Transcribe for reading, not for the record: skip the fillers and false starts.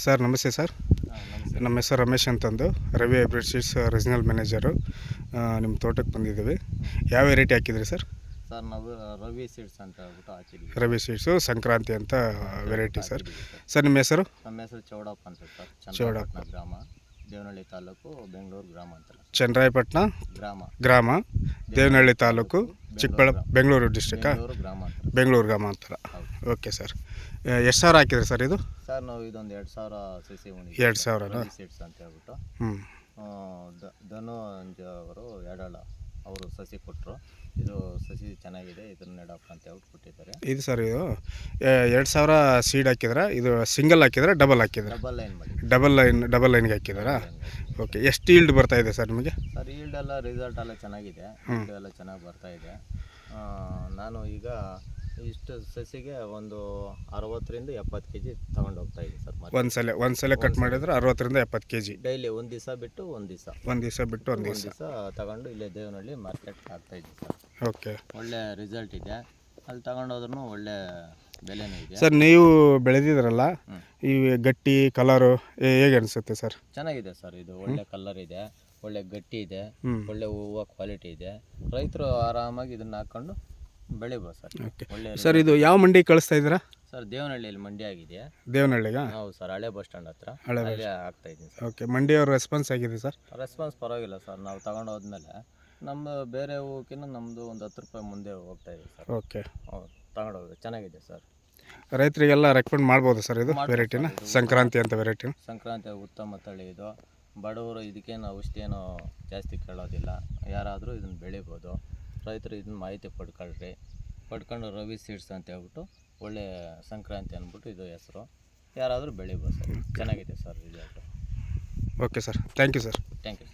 Sir ನಮಸ್ತೆ sir. ನಮಸ್ತೆ. ನಮ್ಮ ಹೆಸರು ರಮೇಶ್ ಅಂತಂದು Ravi hybrid seeds regional manager. ನಿಮ್ಮ ತೋಟಕ್ಕೆ ಬಂದಿದ್ದೀವಿ. ಯಾವ ವೆರೈಟಿ ಹಾಕಿದ್ರಿ ಸರ್? ಸರ್ ನಾವು ರವಿ ಸೀಡ್ಸ್ ಅಂತ ಹೇಳ್ಬಿಟ್ಟು ಹಾಕಿದ್ದೀವಿ. ರವಿ ಸೀಡ್ಸು ಸಂಕ್ರಾಂತಿ ಅಂತ ವೆರೈಟಿ ಸರ್. ಹಾಕಿದ್ದೀವಿ ಸರ್. ಸರ್ ನಿಮ್ಮ ಹೆಸರು? ನಮ್ಮ ಹೆಸರು ಚೌಡಪ್ಪ ಅಂತ ಸರ್. ಚೌಡಪ್ಪ. ಚನ್ನರಾಯಪಟ್ಟಣ ಗ್ರಾಮ, ದೇವನಹಳ್ಳಿ ತಾಲೂಕು, ಬೆಂಗಳೂರು ಗ್ರಾಮ ಅಂತ ಚನ್ನರಾಯಪಟ್ಟಣ ಗ್ರಾಮ, ದೇವನಹಳ್ಳಿ ತಾಲೂಕು, ಬೆಂಗಳೂರು ಡಿಸ್ಟ್ರಿಕ್ಟಾ? ಬೆಂಗಳೂರು ಗ್ರಾಮ ಅಂತ. ಬೆಂಗಳೂರು ಗ್ರಾಮಾಂತರ. ಹೌದು. Okay sir. ಎಷ್ಟು ಸಾವಿರ ಹಾಕಿದ್ರಿ ಸರ್ ಇದು? ಸರ್ ನಾವು ಇದೊಂದು 2,000 ಸಸಿ 2,000 ರವಿ ಸೀಡ್ಸ್ ಅಂತ ಹೇಳ್ಬಿಟ್ಟು ಹ್ಞೂ. ಧನು ಅವರು ಎಡಳ ಅವರು ಸಸಿ ಕೊಟ್ಟರು. ಇದು ಸಸಿ ಚೆನ್ನಾಗಿದೆ, ಇದನ್ನ ನೆಡಪ್ಪ ಅಂತ ಹೇಳ್ಬಿಟ್ಟು ಕೊಟ್ಟಿದ್ದಾರೆ. ಇದು ಸರ್ ಇದು 2,000 ಸೀಡ್ ಹಾಕಿದ್ರೆ ಇದು ಸಿಂಗಲ್ ಹಾಕಿದ್ರೆ ಡಬಲ್ ಹಾಕಿದ್ರೆ? ಡಬಲ್ ಲೈನ್ಗೆ ಹಾಕಿದಾರಾ? ಓಕೆ. ಎಷ್ಟು ಈಲ್ಡ್ ಬರ್ತಾ ಇದೆ ಸರ್ ನಿಮಗೆ? ಸರ್ ಈಲ್ಡ್ ಎಲ್ಲ ರಿಸಲ್ಟ್ ಎಲ್ಲ ಚೆನ್ನಾಗಿದೆ, ಈಲ್ಡ್ ಎಲ್ಲ ಚೆನ್ನಾಗಿ ಬರ್ತಾ ಇದೆ. ನಾನು ಈಗ ಇಷ್ಟು ಸಸಿಗೆ ಒಂದು 60ರಿಂದ 70 kg ತಗೊಂಡು ಹೋಗ್ತಾ ಇದ್ದೀನಿ ಸರ್. ಒಂದ್ಸಲ ಕಟ್ ಮಾಡಿದ್ರೆ 60ರಿಂದ 70 kg ಡೈಲಿ ಒಂದು ದಿವಸ ಬಿಟ್ಟು ಒಂದು ದಿವಸ ತಗೊಂಡು ಇಲ್ಲೇ ದೇವನಹಳ್ಳಿ ಮಾರ್ಕೆಟ್ ಆಗ್ತಾ ಇದ್ದೀನಿ ಸರ್. ಓಕೆ. ಒಳ್ಳೆ ರಿಸಲ್ಟ್ ಇದೆ, ಅಲ್ಲಿ ತಗೊಂಡೋದ್ರೂ ಒಳ್ಳೆ ಬೆಲೆನೂ ಇದೆ ಸರ್. ನೀವು ಬೆಳೆದಿದ್ರಲ್ಲ, ಈ ಗಟ್ಟಿ ಕಲರು ಹೇಗೆ ಅನಿಸುತ್ತೆ ಸರ್? ಚೆನ್ನಾಗಿದೆ ಸರ್. ಇದು ಒಳ್ಳೆ ಕಲರ್ ಇದೆ, ಒಳ್ಳೆ ಗಟ್ಟಿ ಇದೆ, ಒಳ್ಳೆ ಹೂವು ಕ್ವಾಲಿಟಿ ಇದೆ. ರೈತರು ಆರಾಮಾಗಿ ಇದನ್ನ ಹಾಕೊಂಡು ಬೆಳಿಬೋದು ಸರ್. ಒಳ್ಳೆ ಸರ್ ಇದು ಯಾವ ಮಂಡಿ ಕಳಿಸ್ತಾ ಇದ್ದೀರಾ ಸರ್? ದೇವನಹಳ್ಳಿಯಲ್ಲಿ ಮಂಡಿ ಆಗಿದೆ. ದೇವನಹಳ್ಳಿಗ? ಹೌದು ಸರ್, ಹಳೆ ಬಸ್ ಸ್ಟ್ಯಾಂಡ್ ಹತ್ರ ಆಗ್ತಾ ಇದ್ದೀನಿ ಸರ್. ಓಕೆ. ಮಂಡಿಯವ್ರ ರೆಸ್ಪಾನ್ಸ್ ಆಗಿದೆ ಸರ್? ರೆಸ್ಪಾನ್ಸ್ ಪರವಾಗಿಲ್ಲ ಸರ್. ನಾವು ತಗೊಂಡು ಹೋದ್ಮೇಲೆ ನಮ್ಮ ಬೇರೆ ಹೂವಕ್ಕಿಂತ ನಮ್ಮದು ಒಂದು 10 ರೂಪಾಯಿ ಮುಂದೆ ಹೋಗ್ತಾ ಇದೆ ಸರ್. ಓಕೆ. ಹೌದು, ತಗೊಂಡೋಗಿ ಚೆನ್ನಾಗಿದೆ ಸರ್. ರೈತರಿಗೆಲ್ಲ ರೆಕಮೆಂಡ್ ಮಾಡ್ಬೋದು ಸರ್ ಇದು ವೆರೈಟಿನ? ಸಂಕ್ರಾಂತಿ ಅಂತ ವೆರೈಟಿನ? ಸಂಕ್ರಾಂತಿ ಉತ್ತಮ ತಳಿ ಇದು. ಬಡವರು ಇದಕ್ಕೇನು ಔಷಧಿ ಏನೋ ಜಾಸ್ತಿ ಕೇಳೋದಿಲ್ಲ, ಯಾರಾದರೂ ಇದನ್ನ ಬೆಳಿಬೋದು. ರೈತರು ಇದನ್ನ ಮಾಹಿತಿ ಪಡ್ಕೊಂಡು ರವಿ ಸೀಡ್ಸ್ ಅಂತ ಹೇಳ್ಬಿಟ್ಟು ಒಳ್ಳೆ ಸಂಕ್ರಾಂತಿ ಅಂದ್ಬಿಟ್ಟು ಇದು ಹೆಸರು, ಯಾರಾದರೂ ಬೆಳಿಬೋದು ಸರ್. ಚೆನ್ನಾಗಿದೆ sir result. Okay sir. Thank you sir. Thank you.